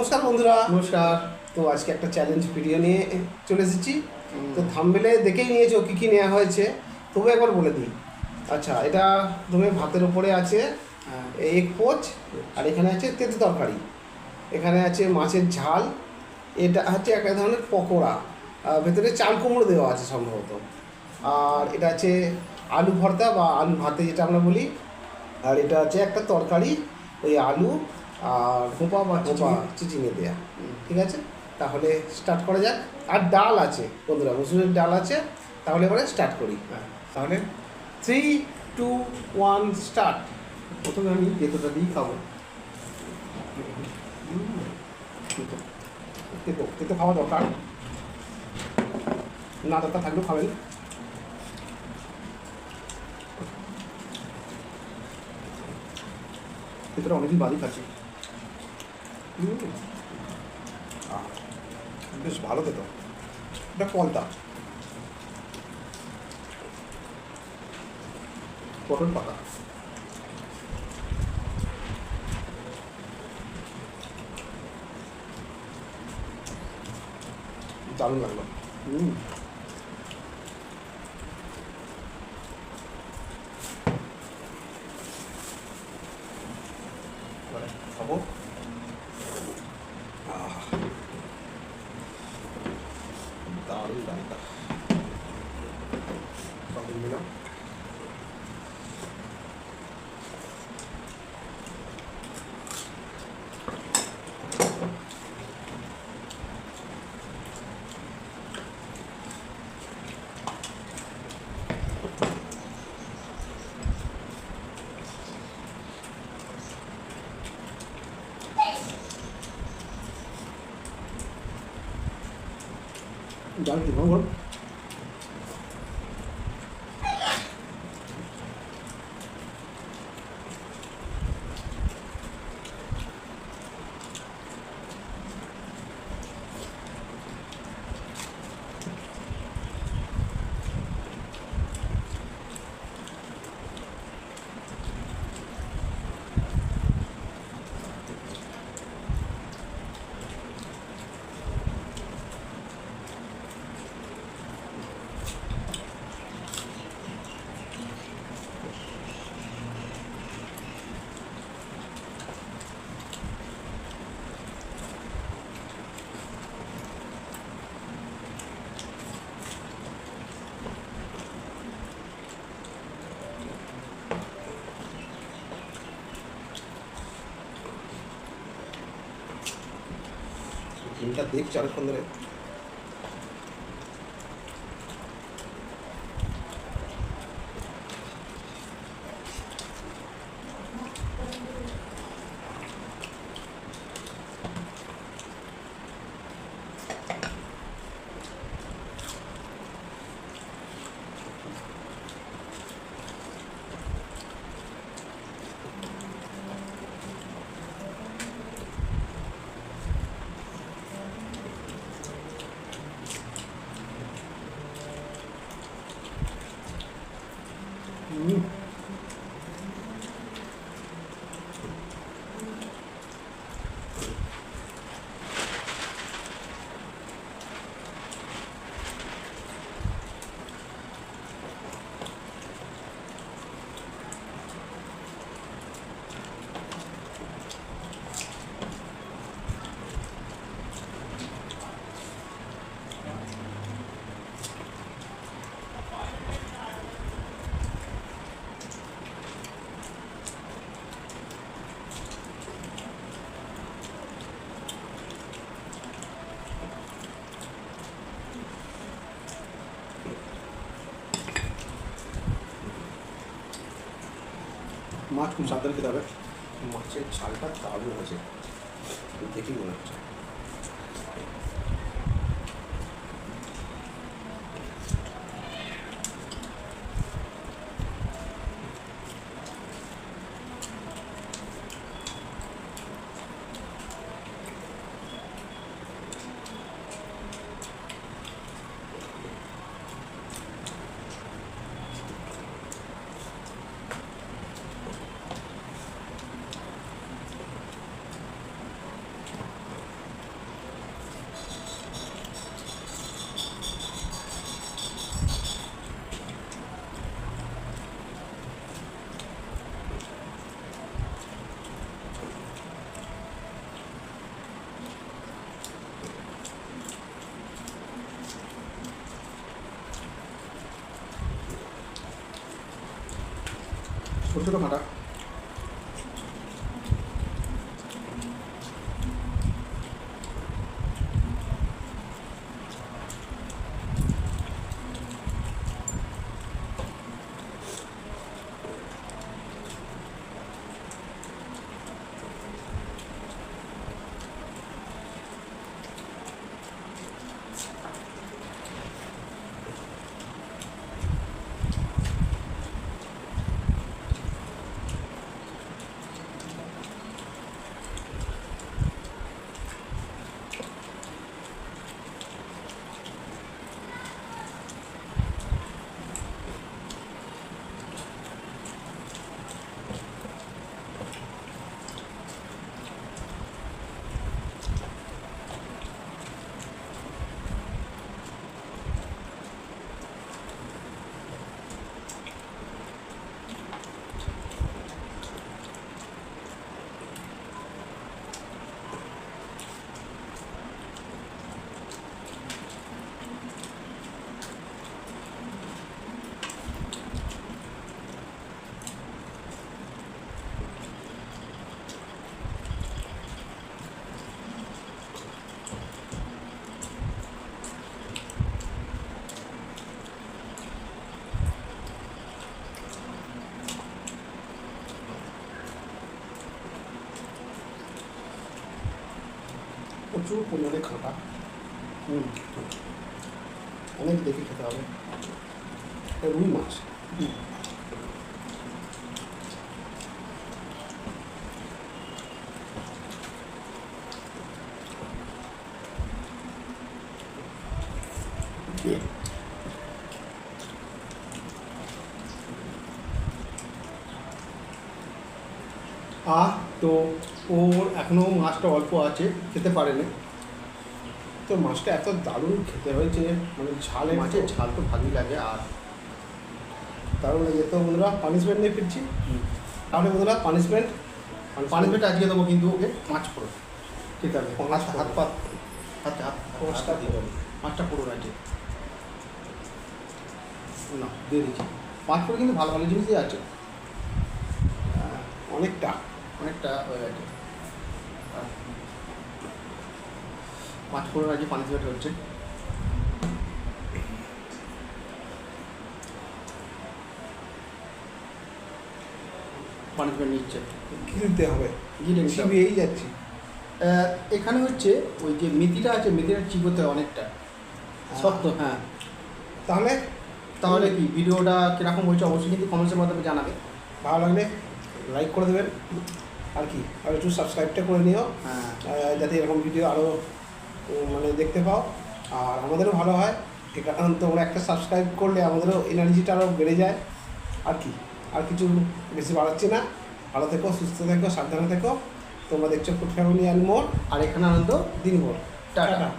নমস্কার বন্ধুরা। নমস্কার। তো আজকে একটা চ্যালেঞ্জ ভিডিও নিয়ে চলে এসেছি। তো থাম্বনেলে দেখেই নিয়েছো কী কী নেওয়া হয়েছে, তবু একবার বলে দিই। আচ্ছা, এটা তুমি ভাতের উপরে আছে এগ পোচ, আর এখানে আছে তেঁতু তরকারি, এখানে আছে মাছের ঝাল, এটা হচ্ছে একটা ধরনের পকোড়া, ভেতরে চাল কুমড়ো দেওয়া আছে সম্ভবত, আর এটা আছে আলু ভর্তা বা আলু ভাতে যেটা আমরা বলি, আর এটা আছে একটা তরকারি, ওই আলু আর খোপা বা চিচিঙে দেয়া। ঠিক আছে, তাহলে স্টার্ট করা যাক। আর ডাল আছে বন্ধুরা, মুসুরের ডাল আছে। তাহলে এবারে স্টার্ট করি। তাহলে 3, 2, 1 স্টার্ট। প্রথমে আমি তেঁতোটা দিয়েই খাবো। তেতো তেতো খাওয়া দরকার, না দরকার থাকলেও খাবেন। তেঁতোটা অনেকদিন বাদই খাচ্ছি। বেশ ভালো তেতো, এটা পলতা। পটল পাকা। দারুণ লাগলো। খাবো। দারুণ দারুণ সব মিলাম। ডাল কি ভালো? ডিমটা দেখছি অনেকক্ষণ ধরে। মাছ খুব সাবধানে খেতে হবে। মাছের ঝালটা দারুণ হয়েছে, দেখি মনে হচ্ছে। ছোটো ছোটো কাঁটা। প্রচুর পরিমাণে কাঁটা, অনেক দেখে খেতে হবে। এটা রুই মাছ। তো ওর এখনও মাছটা অল্প আছে, খেতে পারেনি। তো মাছটা এত দারুণ খেতে হয়েছে, মানে ঝালে মাছের ঝাল তো ভালোই লাগে। আর দারুণ লাগে। তো বন্ধুরা পানিশমেন্ট নিয়ে ফিরছি। তাহলে বন্ধুরা পানিশমেন্ট পানিশমেন্ট আজকে দেবো কিন্তু ওকে মাছ পড়ো, ঠিক আছে? মাছ হাত পাত হাতে মাছটা দিয়ে দেবো। মাছটা পড়ো আছে না, দিয়ে দিচ্ছি। মাছ পড়ে কিন্তু ভালো ভালো জিনিসই আছে, অনেকটা অনেকটা হয়ে গেছে। মাছ পড়ে আজকে পানিশমেন্ট হচ্ছে। পানিশমেন্ট নিচ্ছে, কি দিতে হবে, গিলে নিতে হবে। চিবিয়েই যাচ্ছি। এখানে হচ্ছে ওই যে মেথিটা আছে, মেথিটা চিবোতে হয় অনেকটা শক্ত। হ্যাঁ, তাহলে তাহলে কি ভিডিওটা কীরকম হয়েছে অবশ্যই কিন্তু কমেন্টসের মাধ্যমে জানাবে। ভালো লাগলে লাইক করে দেবেন, আর কি আর একটু সাবস্ক্রাইবটা করে নিও, হ্যাঁ, যাতে এরকম ভিডিও আরও মানে দেখতে পাও। আর আমাদেরও ভালো হয়, কারণ তোমরা একটা সাবস্ক্রাইব করলে আমাদেরও এনার্জিটা আরও বেড়ে যায়। আর কি, আর কিছু বেশি বাড়াচ্ছি না। ভালো থেকো, সুস্থ থেকো, সাবধানে থেকো। তোমরা দেখছো ফুড ফ্যামিলি অ্যান্ড মোর, আর এখানে আনন্দ দিনভর। টাটা। টাটা।